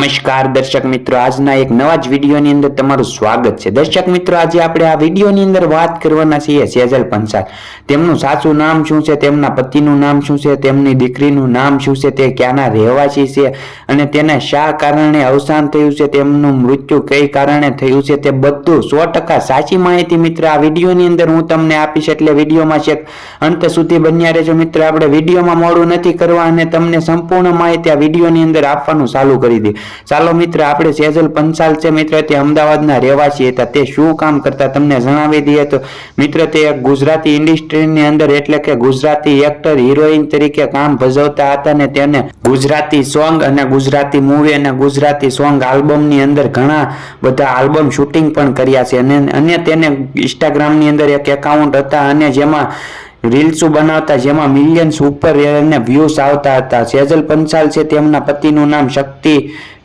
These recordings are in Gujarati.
નમસ્કાર દર્શક મિત્રો, આજના એક નવા જ વિડીયોની અંદર તમારું સ્વાગત છે। દર્શક મિત્રો, આજે આપણે આ વિડીયોની અંદર વાત કરવાના છીએ સેજલ પંચાલ। તેમનું સાચું નામ શું છે, તેમના પતિનું નામ શું છે, તેમની દીકરીનું નામ શું છે, તે ક્યાંના રહેવાસી છે અને તેને શા કારણે અવસાન થયું છે, તેમનું મૃત્યુ કઈ કારણે થયું છે, તે બધું 100% સાચી માહિતી મિત્ર આ વિડીયોની અંદર હું તમને આપીશ। એટલે વિડીયોમાં છેક અંત સુધી બન્યા રહેજો મિત્ર। આપણે વિડીયોમાં મોડું નથી કરવા અને તમને સંપૂર્ણ માહિતી આ વિડીયોની અંદર આપવાનું ચાલુ કરી દી। ચાલો મિત્ર, આપણે સેજલ પંચાલ છે મિત્ર, તે અમદાવાદના રહેવાસી હતા। તે શું કામ કરતા તમને જણાવી દઈએ તો મિત્ર, તે એક ગુજરાતી ઇન્ડસ્ટ્રીની અંદર એટલે કે ગુજરાતી એક્ટર હિરોઈન તરીકે કામ ભજવતા હતા ને તેને ગુજરાતી સોંગ અને ગુજરાતી મૂવી અને ગુજરાતી સોંગ આલ્બમની અંદર ઘણા બધા આલ્બમ શૂટિંગ પણ કર્યા છે અને તેને ઇન્સ્ટાગ્રામની અંદર એક એકાઉન્ટ હતા અને જેમાં રીલ્સો બનાવતા, જેમાં મિલિયન્સ ઉપર એને વ્યૂઝ આવતા હતા। સેજલ પંચાલ છે, તેમના પતિનું નામ શક્તિ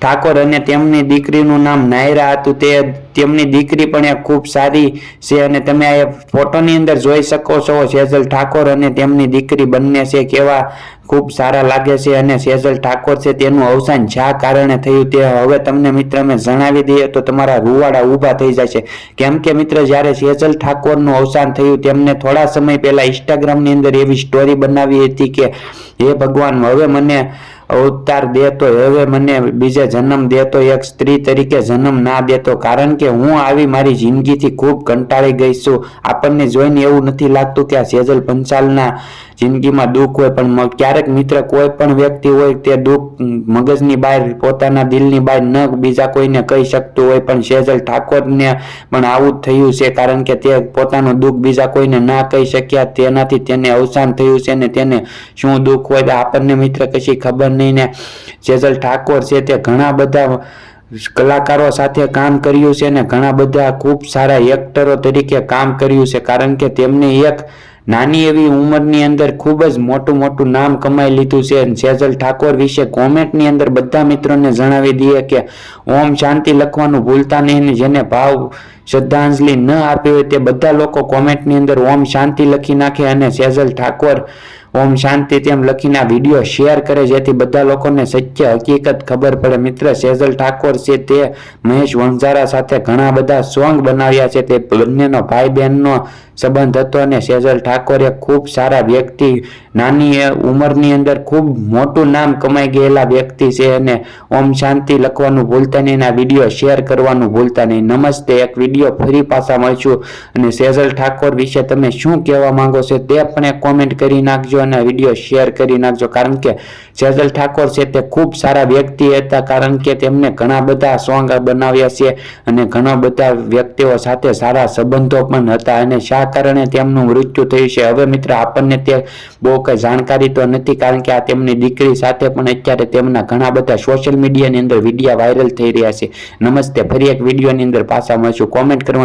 ઠાકોર અને તેમની દીકરીનું નામ નાયરા હતું। તેમની દીકરી પણ એક ખૂબ સારી છે અને તમે આ ફોટોની અંદર જોઈ શકો છો સેજલ ઠાકોર અને તેમની દીકરી બંને છે, કેવા ખૂબ સારા લાગે છે। અને સેજલ ઠાકોર છે, તેનું અવસાન શા કારણે થયું તે હવે તમને મિત્ર અમે જણાવી દઈએ તો તમારા રૂવાડા ઊભા થઈ જાય છે। કેમ કે મિત્ર, જ્યારે સેજલ ઠાકોરનું અવસાન થયું, તેમને થોડા સમય પહેલા ઇન્સ્ટાગ્રામની અંદર એવી સ્ટોરી બનાવી હતી કે હે ભગવાન, હવે મને અવતાર દેતો, હવે મને બીજે જન્મ દેતો, એક સ્ત્રી તરીકે જન્મ ના દેતો, કારણ કે હું આવી મારી જિંદગીથી ખૂબ કંટાળી ગઈ છું। આપણને જોઈને એવું નથી લાગતું કે આ સેજલ પંચાલના જિંદગીમાં દુઃખ હોય, પણ ક્યારેક મિત્ર કોઈ પણ વ્યક્તિ હોય તે દુઃખ મગજની બહાર, પોતાના દિલની બહાર ન બીજા કોઈને કહી શકતું હોય, પણ સેજલ ઠાકોરને પણ આવું જ થયું છે, કારણ કે તે પોતાનું દુઃખ બીજા કોઈને ના કહી શક્યા, તેનાથી તેને અવસાન થયું છે ને તેને શું દુઃખ હોય તો આપણને મિત્ર કશી ખબર નહીં ને। સેજલ ઠાકોર છે, તે ઘણા બધા કલાકારો સાથે કામ કર્યું છે ને ઘણા બધા ખૂબ સારા એક્ટરો તરીકે કામ કર્યું છે, કારણ કે તેમને એક નાની એવી ઉંમરની અંદર ખૂબ જ મોટું નામ કમાઈ લીધું છે। સેજલ ઠાકોર વિશે કોમેન્ટની અંદર બધા મિત્રોને જણાવી દઈએ કે ઓમ શાંતિ લખવાનું ભૂલતા નહીં, જેને ભાવ શ્રદ્ધાંજલિ ન આપી હોય તે બધા લોકો કોમેન્ટની અંદર ઓમ શાંતિ લખી નાખે અને સેજલ ઠાકોર ઓમ શાંતિ તેમ લખીને આ વિડીયો શેર કરે, જેથી બધા લોકોને સત્ય હકીકત ખબર પડે। મિત્ર, સેજલ ઠાકોર છે, તે મહેશ વણઝારા સાથે ઘણા બધા સોંગ બનાવ્યા છે, તે બંનેનો ભાઈ બહેનનો સંબંધ હતો અને સેજલ ઠાકોર એક ખૂબ સારા વ્યક્તિ, નાની ઉંમરની અંદર ખૂબ મોટું નામ કમાઈ ગયેલા વ્યક્તિ છે અને ઓમ શાંતિ લખવાનું ભૂલતા નહીં, આ વિડીયો શેર કરવાનું ભૂલતા નહીં। નમસ્તે, એક વિડીયો ફરી પાછા મળશું અને સેજલ ઠાકોર વિશે તમે શું કહેવા માંગો છો તે પણ એક કોમેન્ટ કરી નાખજો અને વિડીયો શેર કરી નાખજો, કારણ કે સેજલ ઠાકોર છે તે ખૂબ સારા વ્યક્તિ હતા, કારણ કે તેમને ઘણા બધા સોંગ બનાવ્યા છે અને ઘણા બધા વ્યક્તિઓ સાથે સારા સંબંધો પણ હતા અને શા કારણે તેમનું મૃત્યુ થયું છે હવે મિત્ર આપણને તે બહુ કઈ જાણકારી તો નથી, કારણ કે આ તેમની દીકરી સાથે પણ અત્યારે તેમના ઘણા બધા સોશિયલ મીડિયાની અંદર વિડીયો વાયરલ થઈ રહ્યા છે। નમસ્તે, ફરી એક વિડીયોની અંદર પાછા મળશું। કોમેન્ટ કરવાનું